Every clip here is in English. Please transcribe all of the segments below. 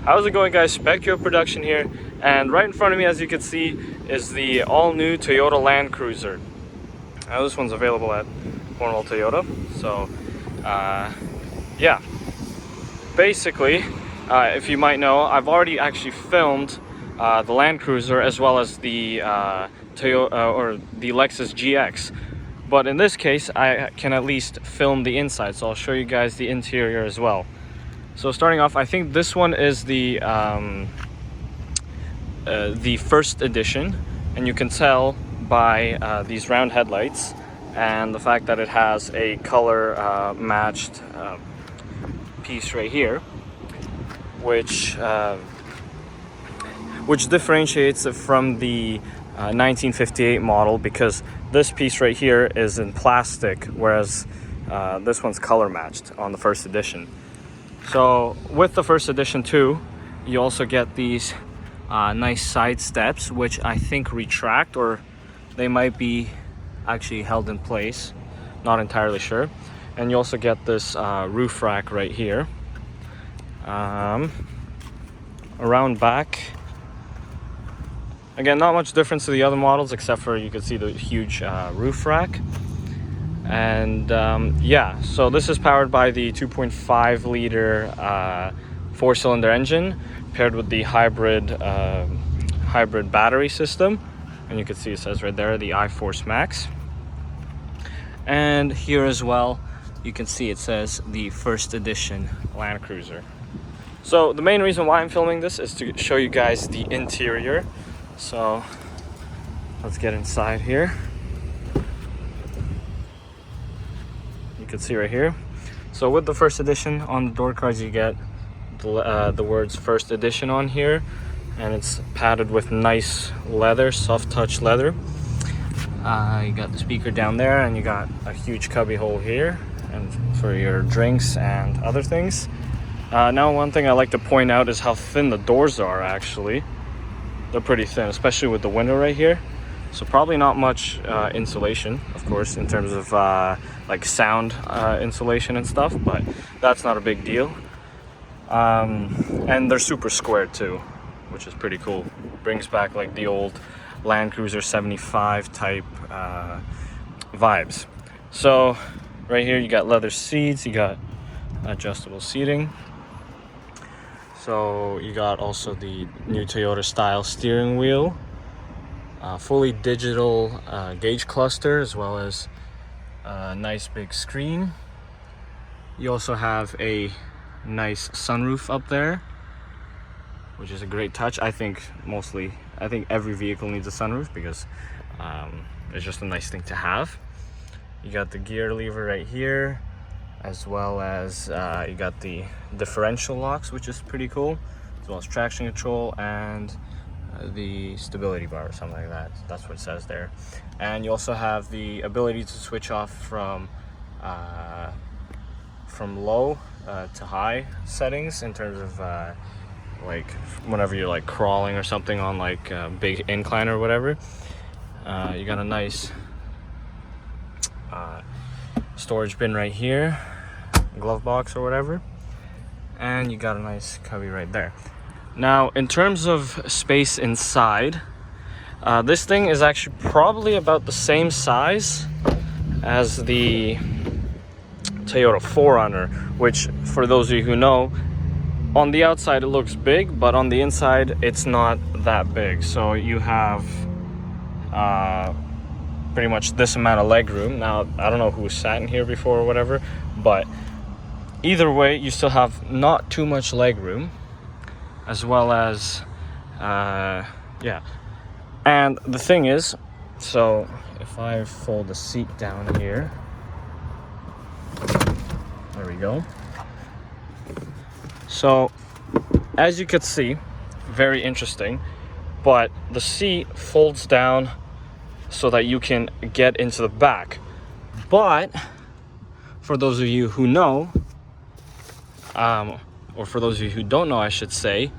How's it going, guys? Specchio Production here, and right in front of me, as you can see, is the all-new Toyota Land Cruiser. Now this one's available at Cornwall Toyota. So yeah, basically, if you might know, I've already actually filmed the Land Cruiser as well as the Toyota or the Lexus GX. But in this case, I can at least film the inside, so I'll show you guys the interior as well. So starting off, I think this one is the first edition, and you can tell by these round headlights and the fact that it has a color matched piece right here, which differentiates it from the 1958 model, because this piece right here is in plastic, whereas this one's color matched on the first edition. So with the first edition too, you also get these nice side steps, which I think retract, or they might be actually held in place, not entirely sure. And you also get this roof rack right here. Around back, again, not much difference to the other models, except for you can see the huge roof rack. And yeah, so this is powered by the 2.5 liter 4-cylinder engine paired with the hybrid battery system, and you can see it says right there the iForce Max. And here as well, you can see it says the first edition Land Cruiser. So the main reason why I'm filming this is to show you guys the interior. So let's get inside here. You can see right here. So with the first edition, on the door cards you get the words first edition on here, and it's padded with nice leather, soft touch leather. You got the speaker down there, and you got a huge cubby hole here and for your drinks and other things. Now, one thing I like to point out is how thin the doors are. Actually, they're pretty thin, especially with the window right here. So probably not much insulation, of course, in terms of like sound insulation and stuff, but that's not a big deal. And they're super squared too, which is pretty cool. Brings back like the old Land Cruiser 75 type vibes. So right here you got leather seats, you got adjustable seating. So you got also the new Toyota style steering wheel, fully digital gauge cluster, as well as a nice big screen. You also have a nice sunroof up there, which is a great touch. I think every vehicle needs a sunroof, because it's just a nice thing to have. You got the gear lever right here, as well as you got the differential locks, which is pretty cool, as well as traction control and the stability bar or something like that. That's what it says there. And you also have the ability to switch off from low to high settings, in terms of like whenever you're like crawling or something on like a big incline or whatever. You got a nice storage bin right here, glove box or whatever, and you got a nice cubby right there. Now, in terms of space inside, this thing is actually probably about the same size as the Toyota 4Runner, which, for those of you who know, on the outside it looks big, but on the inside it's not that big. So you have pretty much this amount of leg room. Now, I don't know who sat in here before or whatever, but either way, you still have not too much leg room, as well as yeah. And the thing is, so if I fold the seat down here, there we go. So as you could see, very interesting, but the seat folds down so that you can get into the back. But for those of you who know, or for those of you who don't know, I should say,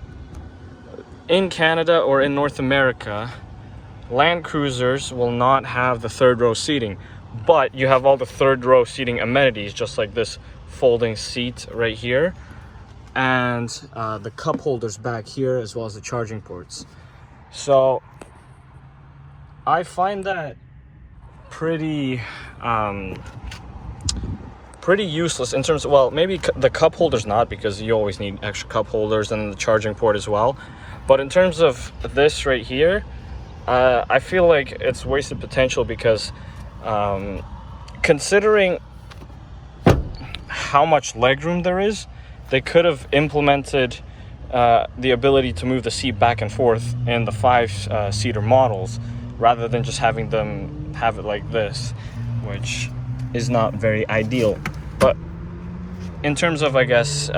in Canada or in North America, Land Cruisers will not have the third row seating, but you have all the third row seating amenities, just like this folding seat right here. and the cup holders back here, as well as the charging ports. So I find that pretty pretty useless in terms of, well, maybe the cup holders not, because you always need extra cup holders, and the charging port as well. But in terms of this right here, I feel like it's wasted potential, because considering how much legroom there is, they could have implemented the ability to move the seat back and forth in the 5-seater models, rather than just having them have it like this, which is not very ideal. But in terms of, I guess,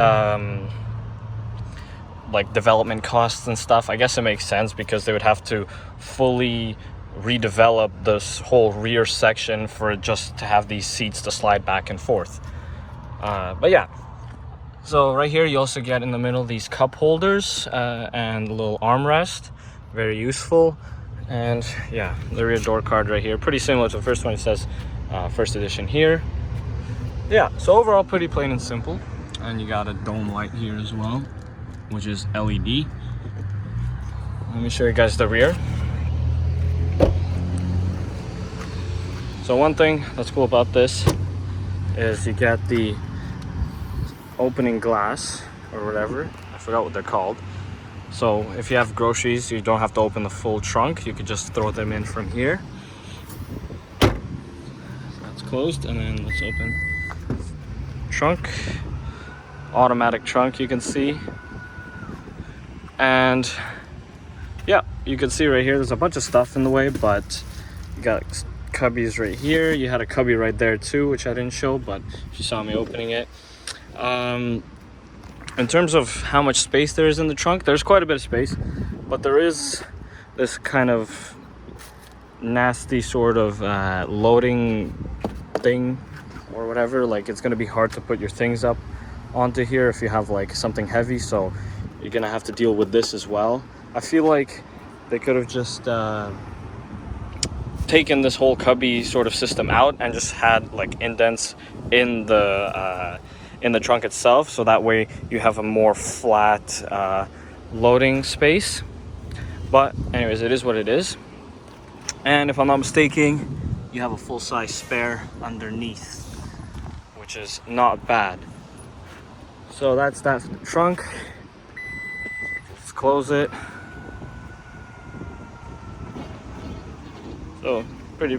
like development costs and stuff, I guess it makes sense, because they would have to fully redevelop this whole rear section for just to have these seats to slide back and forth. But yeah, so right here you also get in the middle these cup holders and a little armrest, very useful. And yeah, the rear door card right here, pretty similar to the first one. It says first edition here. Yeah, so overall pretty plain and simple. And you got a dome light here as well, which is LED. Let me show you guys the rear. So one thing that's cool about this is you get the opening glass or whatever, I forgot what they're called. So if you have groceries, you don't have to open the full trunk, you could just throw them in from here. That's closed, and then let's open trunk. Automatic trunk, you can see. And yeah, you can see right here there's a bunch of stuff in the way, but you got cubbies right here. You had a cubby right there too, which I didn't show, but you saw me opening it. In terms of how much space there is in the trunk, there's quite a bit of space, but there is this kind of nasty sort of loading thing or whatever. Like, it's going to be hard to put your things up onto here if you have like something heavy, so you're gonna have to deal with this as well. I feel like they could have just taken this whole cubby sort of system out and just had like indents in the trunk itself, so that way you have a more flat loading space. But anyways, it is what it is. And if I'm not mistaken, you have a full-size spare underneath, which is not bad. So that's that trunk. Let's close it. So pretty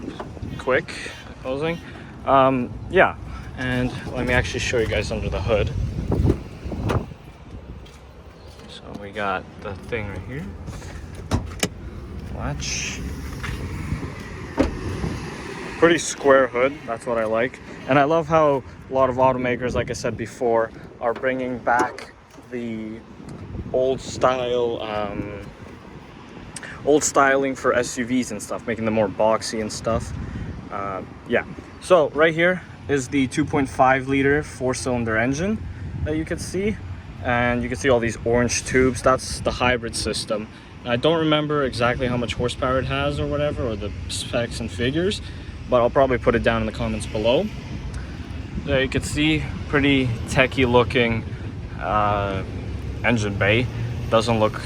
quick closing. Yeah, and let me actually show you guys under the hood. So we got the thing right here. Latch. Pretty square hood, that's what I like. And I love how a lot of automakers, like I said before, are bringing back the old style, old styling for SUVs and stuff, making them more boxy and stuff. Yeah, so right here is the 2.5 liter 4-cylinder engine that you can see, and you can see all these orange tubes. That's the hybrid system. I don't remember exactly how much horsepower it has or whatever, or the specs and figures, but I'll probably put it down in the comments below. There you can see, pretty techy looking engine bay. Doesn't look,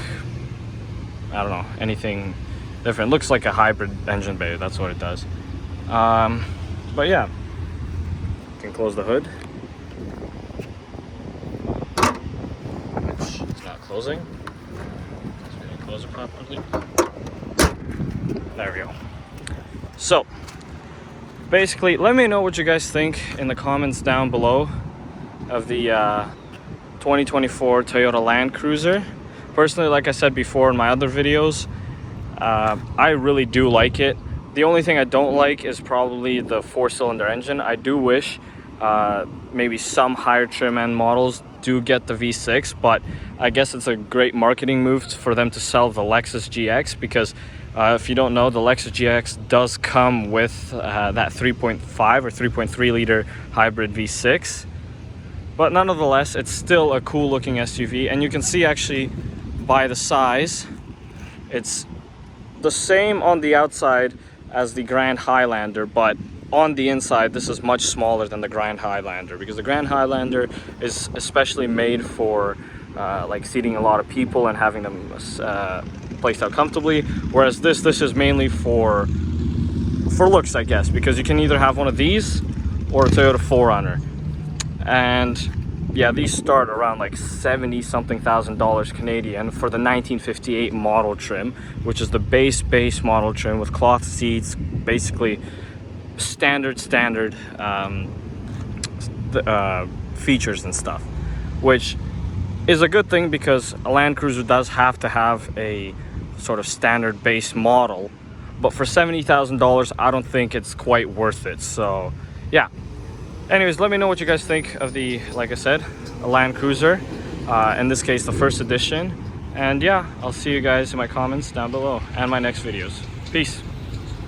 I don't know, anything different. Looks like a hybrid engine bay, that's what it does. But yeah, you can close the hood, which is not closing. So we can close it properly. There we go. So basically, let me know what you guys think in the comments down below of the 2024 Toyota Land Cruiser. Personally, like I said before in my other videos, I really do like it. The only thing I don't like is probably the 4-cylinder engine. I do wish maybe some higher trim end models do get the V6, but I guess it's a great marketing move for them to sell the Lexus GX, because if you don't know, the Lexus GX does come with that 3.5 or 3.3 liter hybrid V6. But nonetheless, it's still a cool looking SUV. And you can see actually by the size, it's the same on the outside as the Grand Highlander, but on the inside, this is much smaller than the Grand Highlander, because the Grand Highlander is especially made for like seating a lot of people and having them placed out comfortably, whereas this is mainly for looks, I guess, because you can either have one of these or a Toyota 4Runner. And yeah, these start around like 70 something thousand dollars Canadian for the 1958 model trim, which is the base model trim with cloth seats, basically standard features and stuff, which is a good thing because a Land Cruiser does have to have a sort of standard base model, but for $70,000 I don't think it's quite worth it. So yeah, anyways, let me know what you guys think of the, like I said, a Land Cruiser, in this case the first edition. And yeah, I'll see you guys in my comments down below and my next videos. Peace.